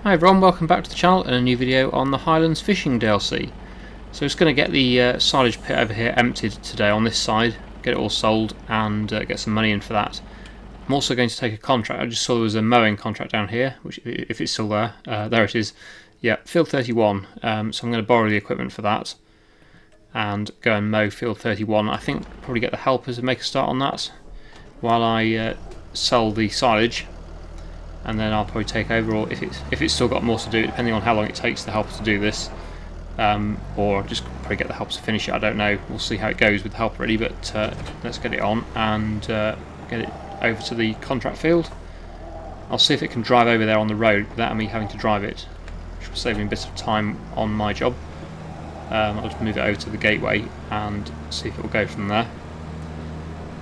Hi everyone, welcome back to the channel and a new video on the Highlands fishing DLC. So it's going to get the silage pit over here emptied today on this side, get it all sold and get some money in for that. I'm also going to take a contract. I just saw there was a mowing contract down here, which if it's still there, there it is. Yeah, field 31, so I'm going to borrow the equipment for that and go and mow field 31. I think probably get the helpers and make a start on that while I sell the silage. And then I'll probably take over, or if it's still got more to do, depending on how long it takes the helper to do this, or just probably get the helper to finish it. I don't know. We'll see how it goes with the helper ready, but let's get it on and get it over to the contract field. I'll see if it can drive over there on the road without me having to drive it, which will save me a bit of time on my job. I'll just move it over to the gateway and see if it will go from there.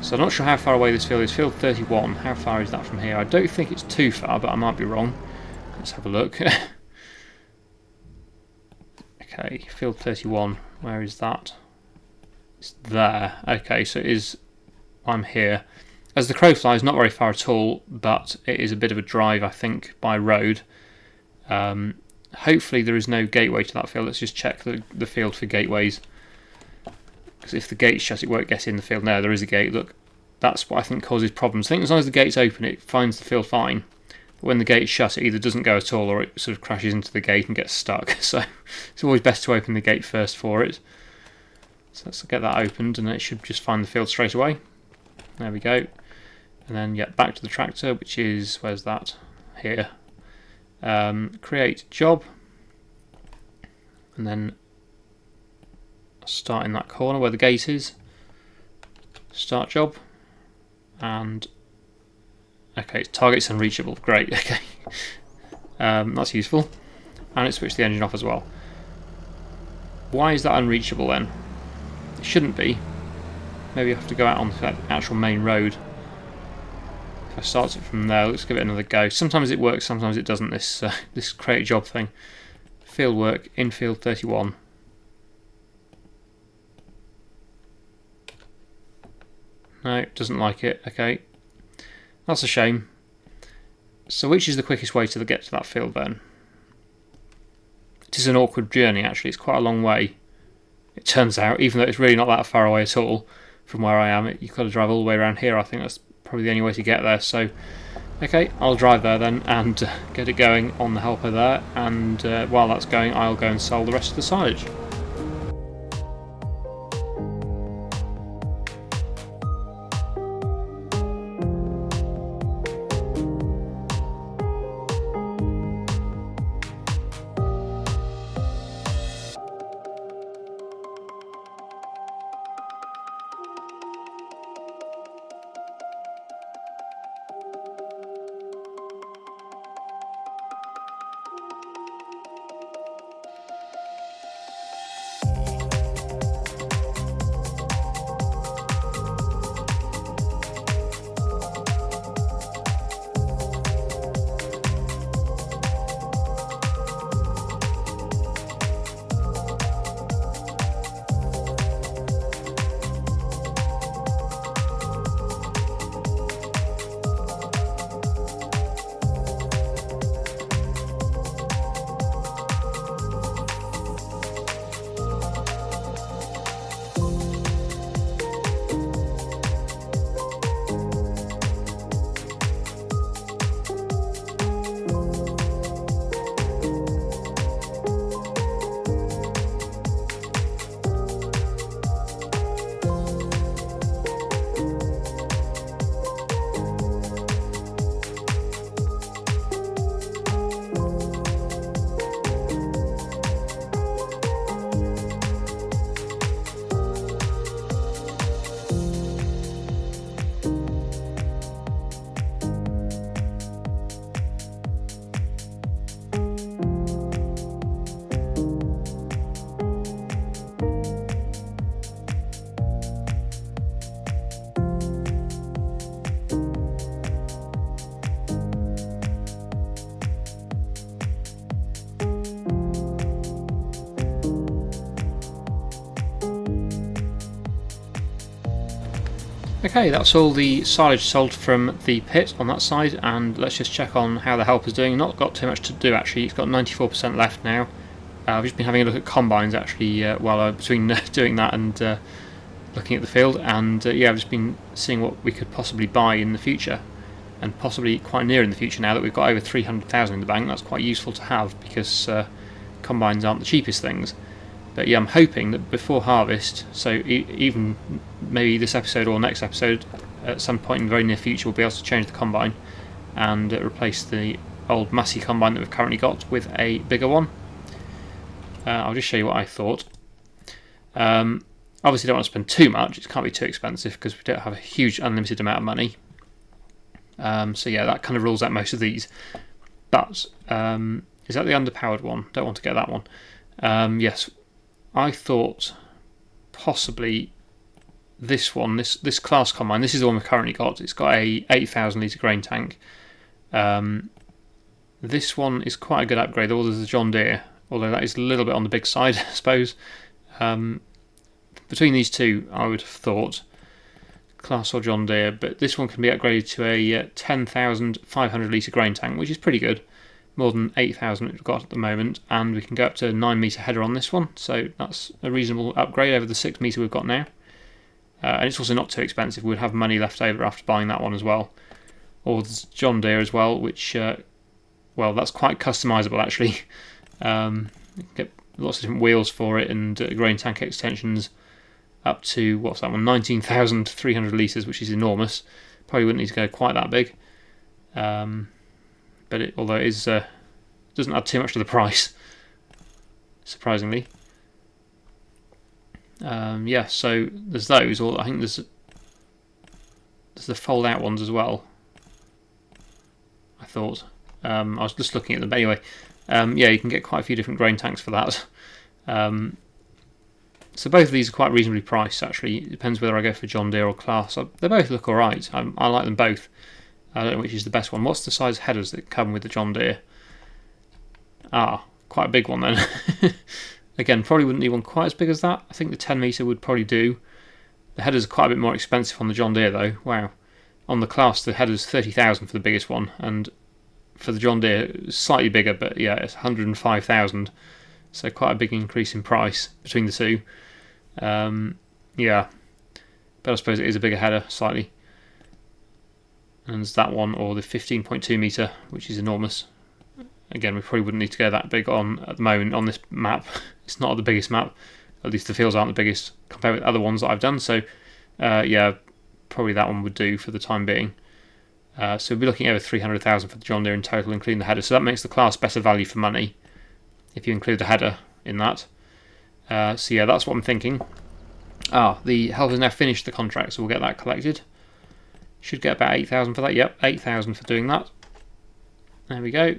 So I'm not sure how far away this field is. Field 31, how far is that from here? I don't think it's too far, but I might be wrong. Let's have a look. Okay, field 31, where is that? It's there. Okay, so it is, I'm here. As the crow flies, not very far at all, but it is a bit of a drive, I think, by road. Hopefully there is no gateway to that field. Let's just check the field for gateways. Because if the gate's shut, it won't get in the field. No, there is a gate. Look, that's what I think causes problems. I think as long as the gate's open, it finds the field fine. But when the gate's shut, it either doesn't go at all, or it sort of crashes into the gate and gets stuck. So it's always best to open the gate first for it. So let's get that opened, and it should just find the field straight away. There we go. And then yeah, back to the tractor, which is, where's that? Here. Create job, and then start in that corner where the gate is. Start job, and okay, target's unreachable. Great. Okay, that's useful. And it switched the engine off as well. Why is that unreachable then? It shouldn't be. Maybe I have to go out on the actual main road. If I start it from there, let's give it another go. Sometimes it works, sometimes it doesn't. This create job thing. Field work in field 31. No, it doesn't like it. Okay, that's a shame. So which is the quickest way to get to that field then? It is an awkward journey actually. It's quite a long way, it turns out, even though it's really not that far away at all from where I am. You've got to drive all the way around here. I think that's probably the only way to get there. So okay, I'll drive there then and get it going on the helper there, and while that's going I'll go and sell the rest of the silage. Okay, that's all the silage sold from the pit on that side, and let's just check on how the helper's doing. Not got too much to do actually, it's got 94% left now. I've just been having a look at combines actually between doing that and looking at the field, and yeah, I've just been seeing what we could possibly buy in the future, and possibly quite near in the future now that we've got over 300,000 in the bank. That's quite useful to have because combines aren't the cheapest things. But yeah, I'm hoping that before harvest, so even maybe this episode or next episode, at some point in the very near future, we'll be able to change the combine and replace the old Massey combine that we've currently got with a bigger one. I'll just show you what I thought. Obviously don't want to spend too much, it can't be too expensive because we don't have a huge unlimited amount of money. So yeah, that kind of rules out most of these. But is that the underpowered one? Don't want to get that one. Yes, I thought possibly this one, this class combine. This is the one we've currently got. It's got a 8,000 litre grain tank. This one is quite a good upgrade. Or there's the John Deere, although that is a little bit on the big side, I suppose. Between these two, I would have thought class or John Deere, but this one can be upgraded to a 10,500 litre grain tank, which is pretty good. More than 8,000 we've got at the moment, and we can go up to a 9 metre header on this one, so that's a reasonable upgrade over the 6 metre we've got now. And it's also not too expensive. We'd have money left over after buying that one as well. Or there's John Deere as well, which well, that's quite customisable actually. You can get lots of different wheels for it and grain tank extensions up to, what's that one, 19,300 litres, which is enormous. Probably wouldn't need to go quite that big. But although it is, doesn't add too much to the price, surprisingly. Yeah, so there's those. Or I think there's the fold-out ones as well. I thought. I was just looking at them. But anyway, yeah, you can get quite a few different grain tanks for that. So both of these are quite reasonably priced. Actually, it depends whether I go for John Deere or Class. They both look all right. I like them both. I don't know which is the best one. What's the size headers that come with the John Deere? Quite a big one then. Again, probably wouldn't need one quite as big as that. I think the 10 metre would probably do. The headers are quite a bit more expensive on the John Deere though. Wow. On the Class, the header's 30,000 for the biggest one, and for the John Deere, it's slightly bigger, but yeah, it's 105,000. So quite a big increase in price between the two. Yeah, but I suppose it is a bigger header slightly. And there's that one, or the 15.2 metre, which is enormous. Again, we probably wouldn't need to go that big on at the moment on this map. It's not the biggest map. At least the fields aren't the biggest compared with other ones that I've done. So yeah, probably that one would do for the time being. So we'll be looking at over 300,000 for the John Deere in total, including the header. So that makes the Class better value for money if you include the header in that. So yeah, that's what I'm thinking. The helper's now finished the contract, so we'll get that collected. Should get about 8,000 for that. Yep, 8,000 for doing that. There we go.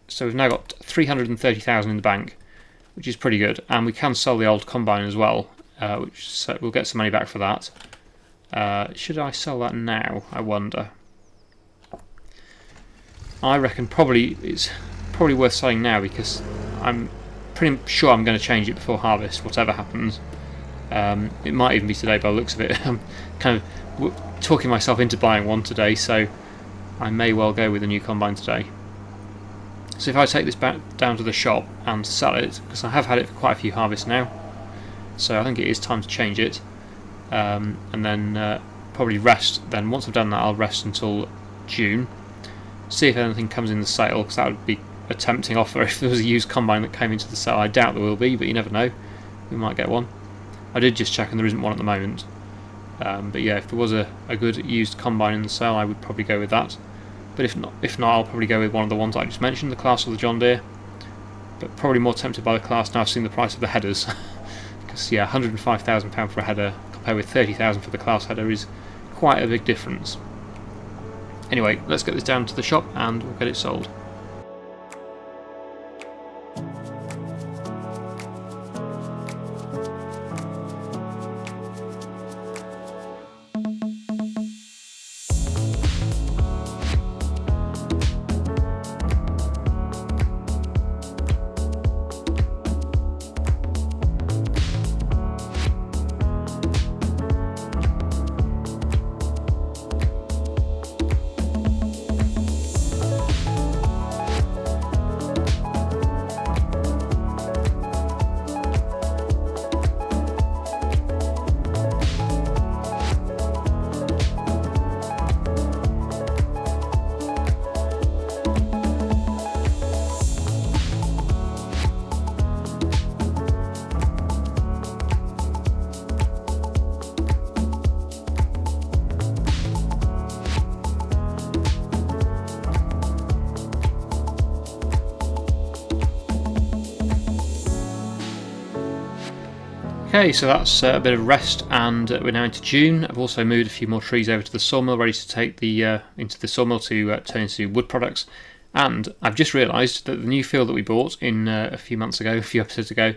So we've now got 330,000 in the bank, which is pretty good. And we can sell the old combine as well, so we'll get some money back for that. Should I sell that now, I wonder? I reckon probably it's probably worth selling now, because I'm pretty sure I'm going to change it before harvest, whatever happens. It might even be today by the looks of it. I'm kind of talking myself into buying one today, so I may well go with a new combine today. So if I take this back down to the shop and sell it, because I have had it for quite a few harvests now, so I think it is time to change it, and then probably rest. Then once I've done that, I'll rest until June, see if anything comes in the sale, because that would be a tempting offer if there was a used combine that came into the sale. I doubt there will be, but you never know, we might get one. I did just check and there isn't one at the moment. But yeah, if there was a good used combine in the sale, I would probably go with that. But if not, I'll probably go with one of the ones I just mentioned, the Class or the John Deere. But probably more tempted by the Class now I've seen the price of the headers. Because yeah, £105,000 for a header compared with 30,000 for the Class header is quite a big difference. Anyway, let's get this down to the shop and we'll get it sold. Okay, so that's a bit of rest, and we're now into June. I've also moved a few more trees over to the sawmill, ready to take the into the sawmill to turn into wood products. And I've just realised that the new field that we bought in a few episodes ago,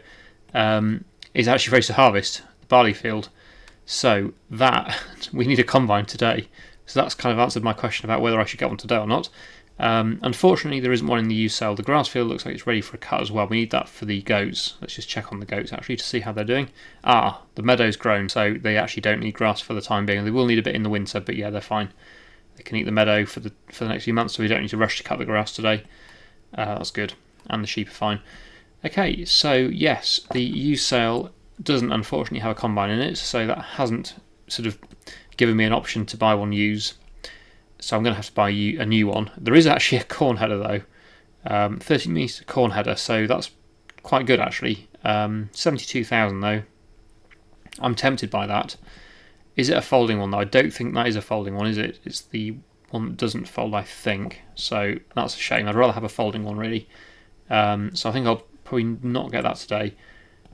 is actually ready to harvest, the barley field. So that we need a combine today. So that's kind of answered my question about whether I should get one today or not. Unfortunately, there isn't one in the used sale. The grass field looks like it's ready for a cut as well. We need that for the goats. Let's just check on the goats actually to see how they're doing. The meadow's grown, so they actually don't need grass for the time being. They will need a bit in the winter, but yeah, they're fine. They can eat the meadow for the next few months, so we don't need to rush to cut the grass today. That's good, and the sheep are fine. Okay, so yes, the used sale doesn't unfortunately have a combine in it, so that hasn't sort of given me an option to buy one used. So I'm going to have to buy a new one. There is actually a corn header though, 30 metre corn header, so that's quite good actually. 72,000 though. I'm tempted by that. Is it a folding one though? I don't think that is a folding one, is it? It's the one that doesn't fold, I think. So that's a shame. I'd rather have a folding one really. So I think I'll probably not get that today.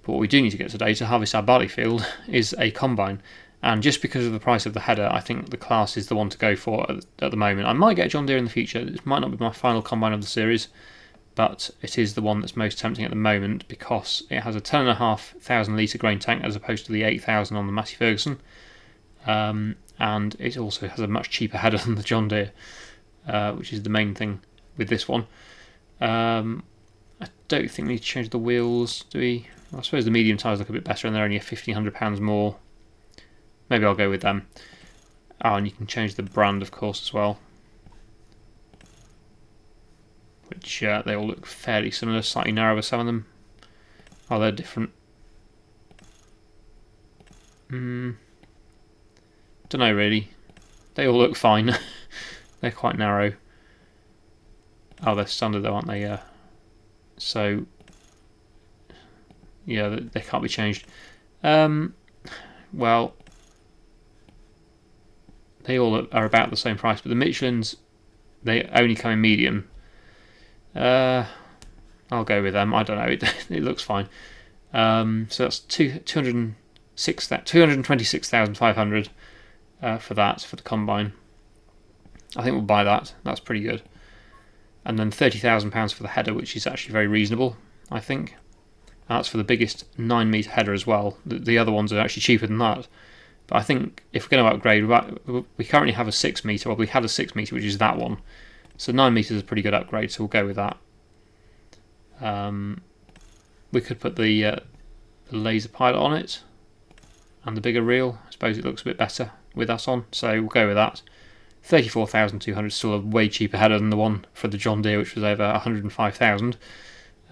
But what we do need to get today to harvest our barley field is a combine. And just because of the price of the header, I think the Class is the one to go for at the moment. I might get a John Deere in the future. It might not be my final combine of the series, but it is the one that's most tempting at the moment because it has a 10,500 litre grain tank as opposed to the 8,000 on the Massey Ferguson. And it also has a much cheaper header than the John Deere, which is the main thing with this one. I don't think we need to change the wheels, do we? I suppose the medium tyres look a bit better and they're only £1,500 more. Maybe I'll go with them. And you can change the brand, of course, as well. Which they all look fairly similar, slightly narrower, some of them. Oh, they're different. Don't know really. They all look fine. They're quite narrow. Oh, they're standard though, aren't they? So, yeah, they can't be changed. Well, they all are about the same price, but the Michelins, they only come in medium. I'll go with them. I don't know. It looks fine. So that's 226,500 for that, for the combine. I think we'll buy that. That's pretty good. And then £30,000 for the header, which is actually very reasonable, I think. And that's for the biggest 9 metre header as well. The other ones are actually cheaper than that. But I think if we're going to upgrade, we currently have a 6 metre, well, we had a 6 metre, which is that one. So 9 metres is a pretty good upgrade, so we'll go with that. We could put the laser pilot on it and the bigger reel. I suppose it looks a bit better with us on, so we'll go with that. 34,200, still a way cheaper header than the one for the John Deere, which was over 105,000.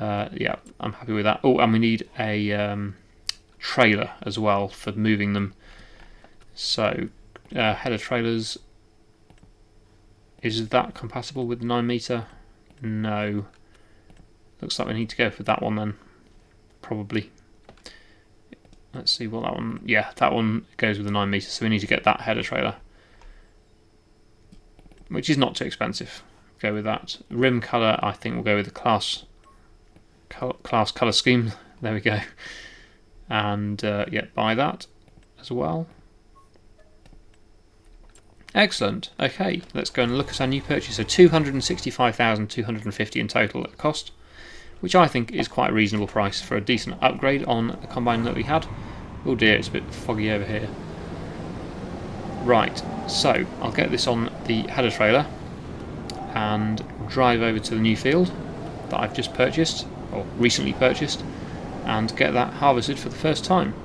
Yeah, I'm happy with that. Oh, and we need a trailer as well for moving them. So, header trailers, is that compatible with the 9 metre? No. Looks like we need to go for that one then, probably. Let's see what that one, yeah, that one goes with the 9 metre, so we need to get that header trailer, which is not too expensive. Go with that. Rim colour, I think we'll go with the Class colour scheme. There we go. And yeah, buy that as well. Excellent. Okay, let's go and look at our new purchase. So 265,250 in total at cost, which I think is quite a reasonable price for a decent upgrade on the combine that we had. Oh dear, it's a bit foggy over here. Right, so I'll get this on the header trailer and drive over to the new field that I've just purchased, or recently purchased, and get that harvested for the first time.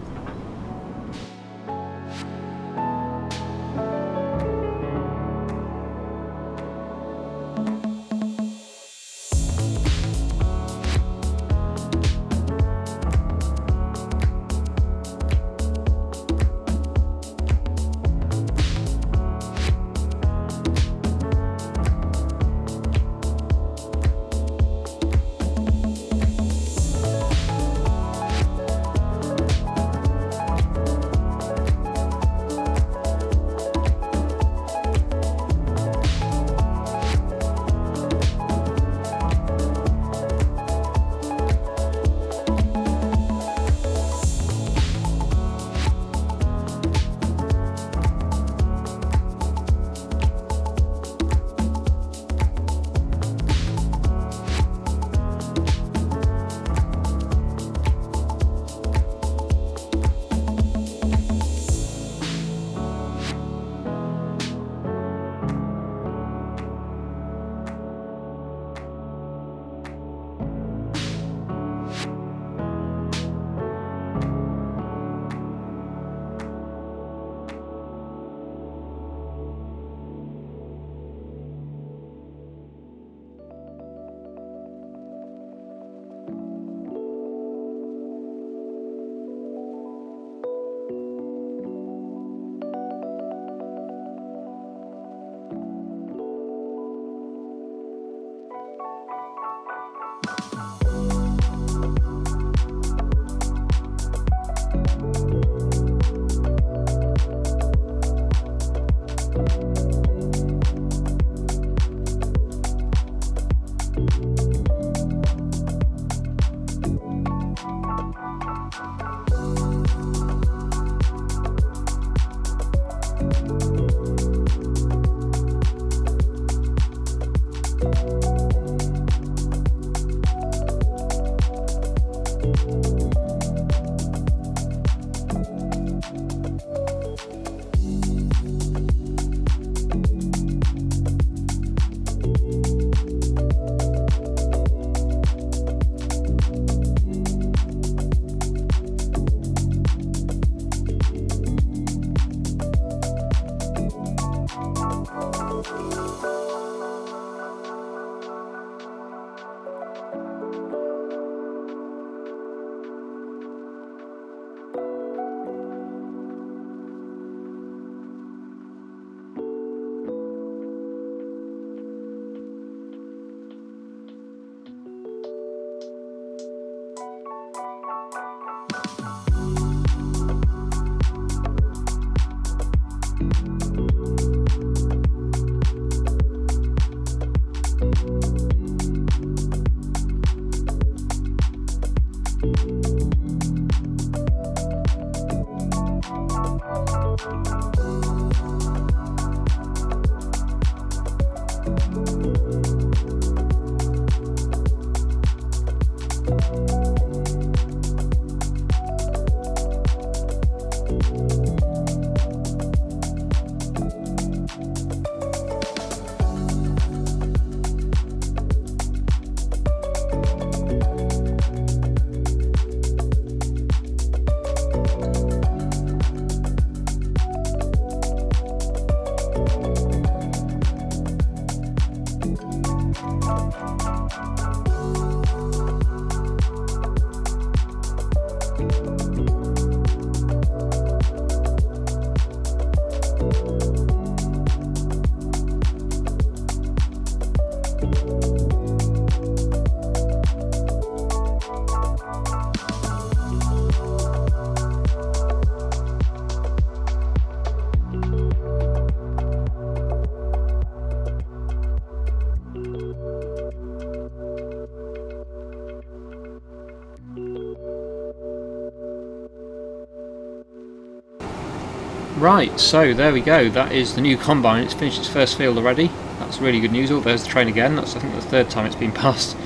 Right, so there we go, that is the new combine. It's finished its first field already. That's really good news. Oh, there's the train again. That's, I think, the third time it's been passed.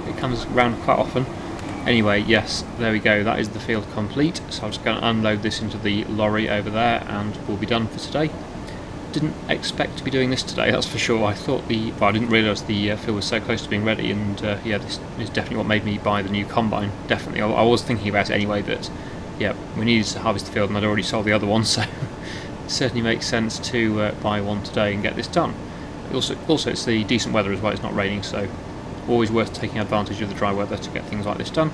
It comes around quite often. Anyway, yes, there we go, that is the field complete. So I'm just going to unload this into the lorry over there and we'll be done for today. Didn't expect to be doing this today, that's for sure. I thought I didn't realise the field was so close to being ready, and yeah, this is definitely what made me buy the new combine. Definitely, I was thinking about it anyway, but yeah, we needed to harvest the field and I'd already sold the other one, so it certainly makes sense to buy one today and get this done. Also, it's the decent weather as well, it's not raining, so always worth taking advantage of the dry weather to get things like this done.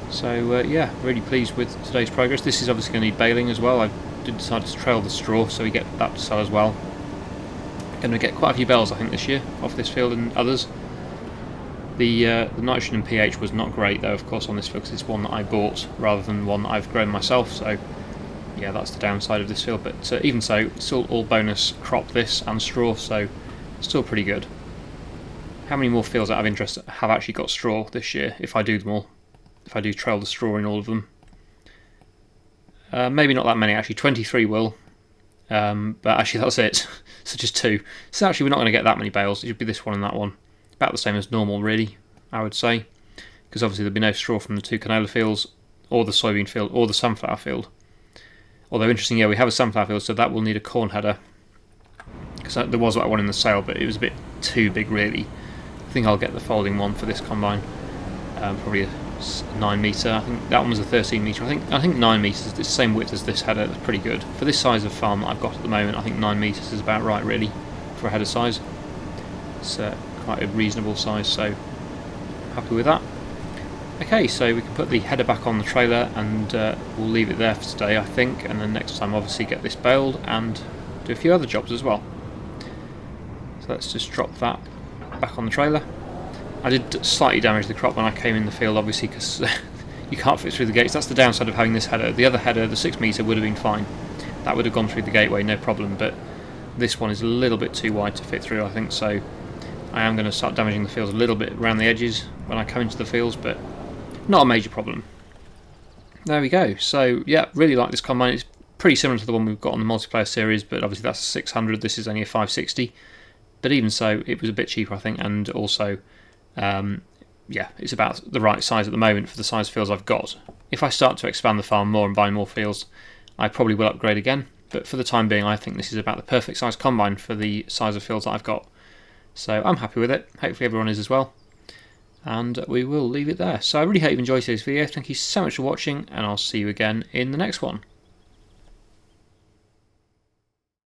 So yeah, really pleased with today's progress. This is obviously going to need baling as well. I did decide to trail the straw, so we get that to sell as well. Going to get quite a few bales, I think, this year off this field and others. The nitrogen and pH was not great though, of course, on this field, because it's one that I bought rather than one that I've grown myself, so yeah, that's the downside of this field. But even so, it's still all bonus crop, this and straw, so still pretty good. How many more fields out of interest have actually got straw this year, if I do them all? If I do trail the straw in all of them? Maybe not that many actually, 23 will, but actually that's it, so just 2. So actually we're not going to get that many bales, it should be this one and that one. About the same as normal really, I would say, because obviously there'll be no straw from the 2 canola fields, or the soybean field, or the sunflower field. Although interesting, yeah, we have a sunflower field, so that will need a corn header, because there was one in the sale, but it was a bit too big really. I think I'll get the folding one for this combine, probably a 9 metre. I think that one was a 13 metre. I think 9 metres is the same width as this header. That's pretty good for this size of farm that I've got at the moment. I think 9 metres is about right really for a header size. It's quite a reasonable size, so happy with that. Okay, so we can put the header back on the trailer and we'll leave it there for today, I think, and then next time obviously get this baled and do a few other jobs as well. So let's just drop that back on the trailer. I did slightly damage the crop when I came in the field, obviously, because you can't fit through the gates. That's the downside of having this header. The other header, the 6 metre, would have been fine. That would have gone through the gateway, no problem, but this one is a little bit too wide to fit through, I think, so I am going to start damaging the fields a little bit around the edges when I come into the fields, but not a major problem. There we go. So yeah, really like this combine. It's pretty similar to the one we've got on the multiplayer series, but obviously that's a 600, this is only a 560. But even so, it was a bit cheaper, I think, and also yeah, it's about the right size at the moment for the size of fields I've got. If I start to expand the farm more and buy more fields, I probably will upgrade again, but for the time being I think this is about the perfect size combine for the size of fields that I've got. So I'm happy with it, hopefully everyone is as well, and we will leave it there. So I really hope you enjoyed today's video. Thank you so much for watching, and I'll see you again in the next one.